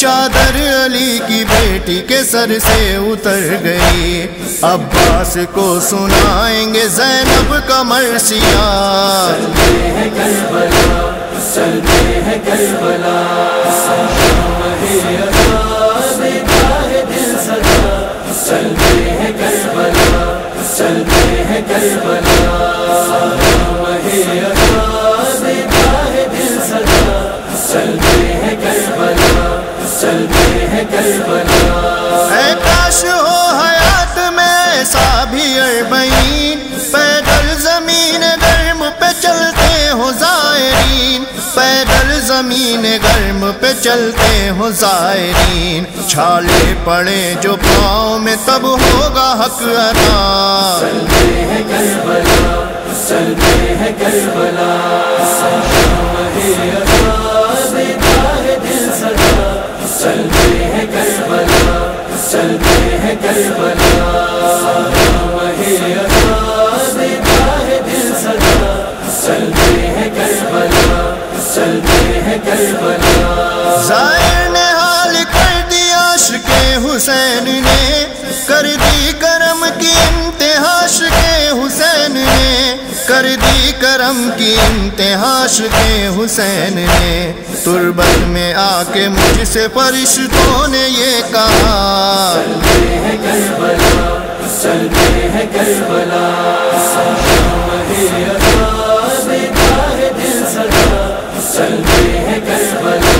چادر علی کی بیٹی کے سر سے اتر گئی، عباس کو سنائیں گے زینب کا مرثیہ۔ چلتے ہیں کربلا، چلتے ہیں کربلا، چلتے ہیں کربلا، چلتے ہیں کربلا، چلتے ہیں کربلا، چلتے ہیں کربلا۔ اے کاش ہو حیات میں ایسا بھی اربعین، پیدل زمین گرم پہ چلتے ہو زائرین، پیدل زمین گرم پہ چلتے ہو زائرین، چھالے پڑے جو پاؤں میں تب ہوگا حق ادا۔ چلتے ہیں کربلا، چلتے ہیں کربلا، چلتے ہیں کربلا، چلتے ہیں کربلا، چلتے ہیں کربلا، چلتے ہیں کربلا۔ زائر نے حال کر دیا عاشق حسین نے، کر دی کرم کی انتہا عاشق حسین نے، کر دی کرم کی انتہا عاشق حسین نے، تربت میں آ کے مجھ سے فرشتوں نے یہ کہا۔ چلتے ہیں کربلا، چلتے ہیں کربلا، چلتے ہیں کربلا، چلتے ہیں کربلا،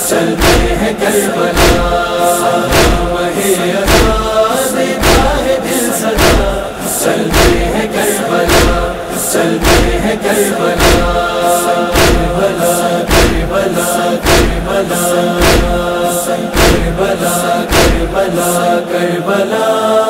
چلتے ہیں کربلا، چلتے ہیں کربلا، کربلا، کربلا، کربلا، کربلا، کربلا۔